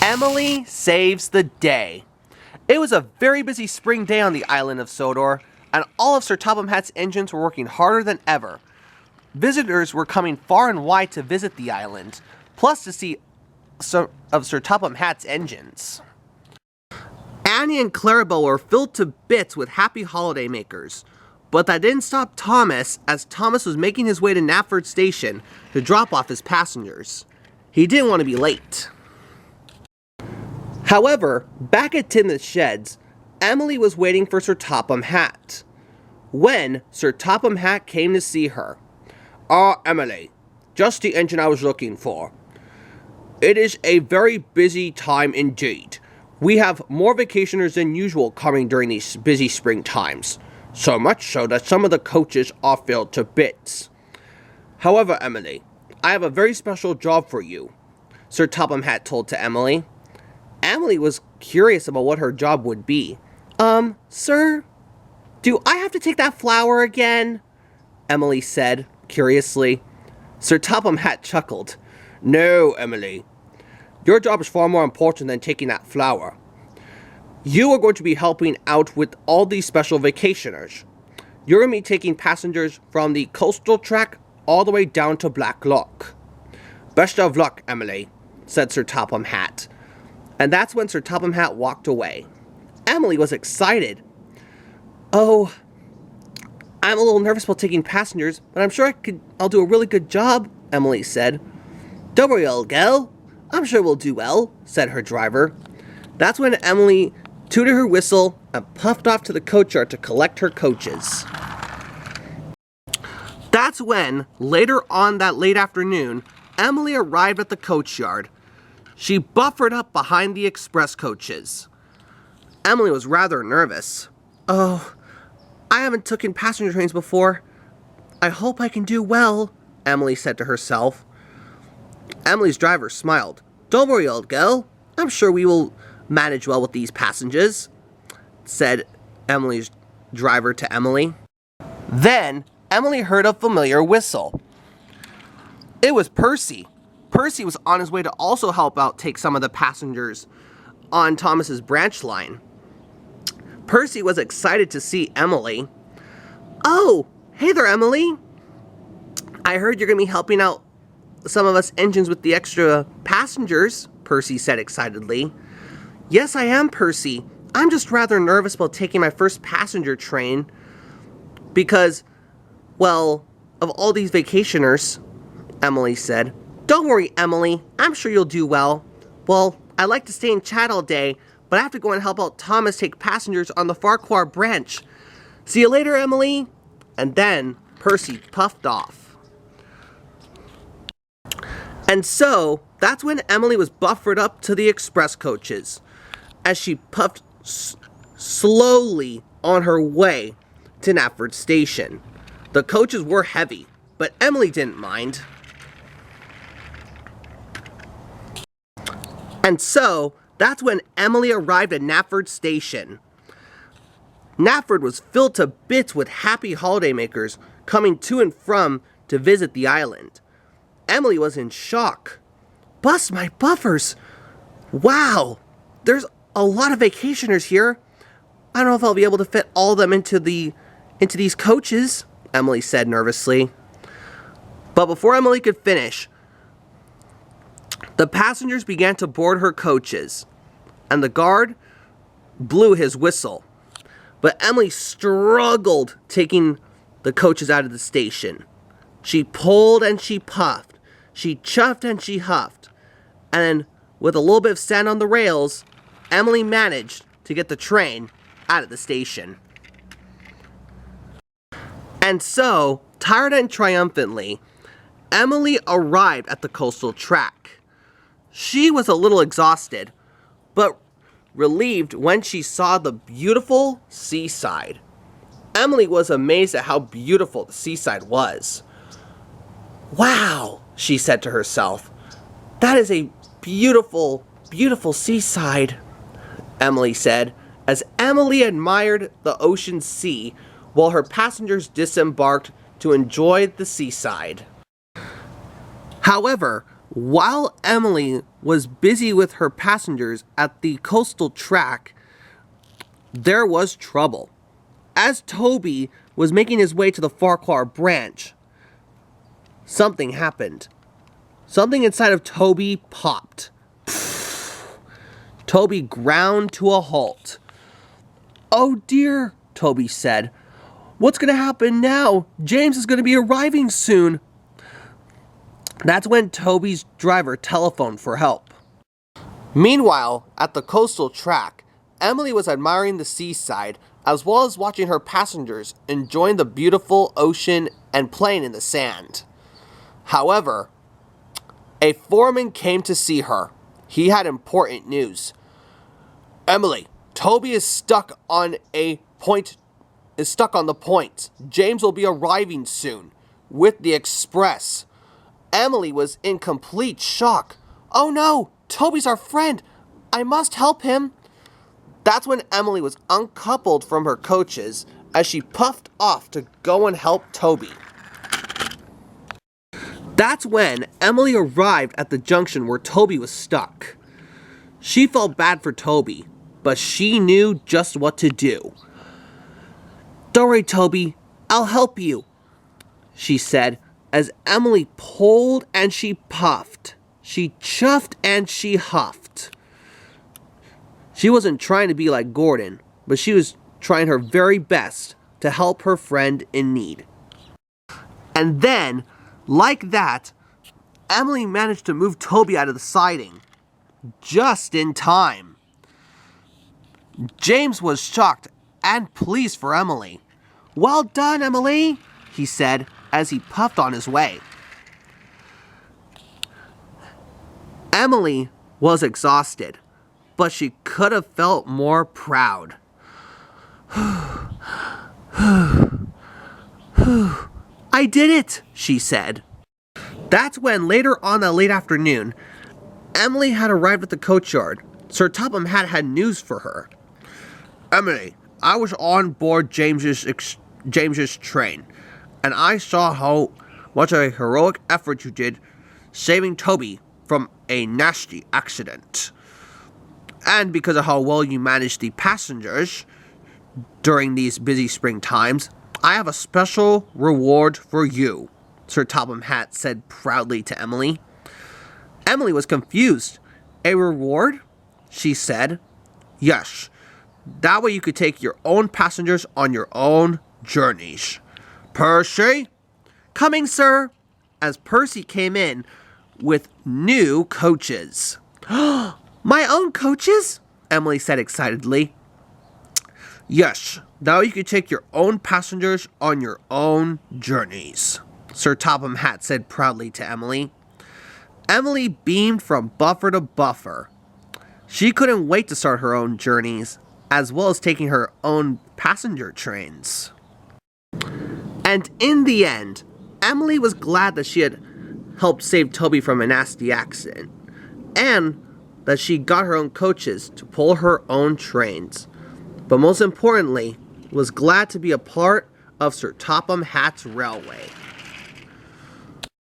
Emily saves the day. It was a very busy spring day on the island of Sodor, and all of Sir Topham Hatt's engines were working harder than ever. Visitors were coming far and wide to visit the island, plus to see some of Sir Topham Hatt's engines. Annie and Clarabelle were filled to bits with happy holiday makers, but that didn't stop Thomas, as Thomas was making his way to Knapford Station to drop off his passengers. He didn't want to be late. However, back at Timothy's sheds, Emily was waiting for Sir Topham Hatt, when Sir Topham Hatt came to see her. "Ah, Emily, just the engine I was looking for. It is a very busy time indeed. We have more vacationers than usual coming during these busy spring times, so much so that some of the coaches are filled to bits. However, Emily, I have a very special job for you," Sir Topham Hatt told to Emily. Emily was curious about what her job would be. Sir, do I have to take that flower again?" Emily said, curiously. Sir Topham Hatt chuckled. "No, Emily. Your job is far more important than taking that flower. You are going to be helping out with all these special vacationers. You're going to be taking passengers from the coastal track all the way down to Black Lock. Best of luck, Emily," said Sir Topham Hatt. And that's when Sir Topham Hatt walked away. Emily was excited. "Oh, I'm a little nervous about taking passengers, but I'm sure I'll do a really good job," Emily said. "Don't worry, old girl. I'm sure we'll do well," said her driver. That's when Emily tooted her whistle and puffed off to the coachyard to collect her coaches. That's when, later on that late afternoon, Emily arrived at the coachyard. She buffered up behind the express coaches. Emily was rather nervous. "Oh, I haven't taken passenger trains before. I hope I can do well," Emily said to herself. Emily's driver smiled. "Don't worry, old girl. I'm sure we will manage well with these passengers," said Emily's driver to Emily. Then, Emily heard a familiar whistle. It was Percy. Percy was on his way to also help out take some of the passengers on Thomas's branch line. Percy was excited to see Emily. "Oh, hey there, Emily. I heard you're going to be helping out some of us engines with the extra passengers," Percy said excitedly. "Yes, I am, Percy. I'm just rather nervous about taking my first passenger train because, well, of all these vacationers," Emily said. "Don't worry, Emily. I'm sure you'll do well. Well, I like to stay and chat all day, but I have to go and help out Thomas take passengers on the Farquhar branch. See you later, Emily." And then Percy puffed off. And so, that's when Emily was buffered up to the express coaches, as she puffed slowly on her way to Knapford Station. The coaches were heavy, but Emily didn't mind. And so, that's when Emily arrived at Knapford Station. Knapford was filled to bits with happy holidaymakers coming to and from to visit the island. Emily was in shock. "Bust my buffers! Wow, there's a lot of vacationers here. I don't know if I'll be able to fit all of them into these coaches," Emily said nervously. But before Emily could finish, the passengers began to board her coaches, and the guard blew his whistle. But Emily struggled taking the coaches out of the station. She pulled and she puffed. She chuffed and she huffed. And then, with a little bit of sand on the rails, Emily managed to get the train out of the station. And so, tired and triumphantly, Emily arrived at the coastal track. She was a little exhausted, but relieved when she saw the beautiful seaside. Emily was amazed at how beautiful the seaside was. "Wow," she said to herself. "That is a beautiful, beautiful seaside," Emily said, as Emily admired the ocean sea while her passengers disembarked to enjoy the seaside. However, While Emily was busy with her passengers at the coastal track, there was trouble. As Toby was making his way to the Farquhar branch, something happened. Something inside of Toby popped. Toby ground to a halt. "Oh dear," Toby said. "What's going to happen now? James is going to be arriving soon." That's when Toby's driver telephoned for help. Meanwhile, at the coastal track, Emily was admiring the seaside as well as watching her passengers enjoying the beautiful ocean and playing in the sand. However, a foreman came to see her. He had important news. "Emily, Toby is stuck on the point. James will be arriving soon with the express." Emily was in complete shock. "Oh no, Toby's our friend. I must help him." That's when Emily was uncoupled from her coaches as she puffed off to go and help Toby. That's when Emily arrived at the junction where Toby was stuck. She felt bad for Toby, but she knew just what to do. "Don't worry, Toby, I'll help you," she said as Emily pulled and she puffed. She chuffed and she huffed. She wasn't trying to be like Gordon, but she was trying her very best to help her friend in need. And then, like that, Emily managed to move Toby out of the siding, just in time. James was shocked and pleased for Emily. "Well done, Emily," he said as he puffed on his way. Emily was exhausted, but she could have felt more proud. "I did it," she said. That's when, later on that late afternoon, Emily had arrived at the coachyard. Sir Topham Hatt had news for her. "Emily, I was on board James's train, and I saw how much a heroic effort you did saving Toby from a nasty accident. And because of how well you managed the passengers during these busy spring times, I have a special reward for you," Sir Topham Hatt said proudly to Emily. Emily was confused. "A reward?" she said. "Yes. That way you could take your own passengers on your own journeys. Percy?" "Coming, sir," as Percy came in with new coaches. "My own coaches?" Emily said excitedly. "Yes, now you can take your own passengers on your own journeys," Sir Topham Hatt said proudly to Emily. Emily beamed from buffer to buffer. She couldn't wait to start her own journeys, as well as taking her own passenger trains. And in the end, Emily was glad that she had helped save Toby from a nasty accident, and that she got her own coaches to pull her own trains. But most importantly, was glad to be a part of Sir Topham Hatt's railway.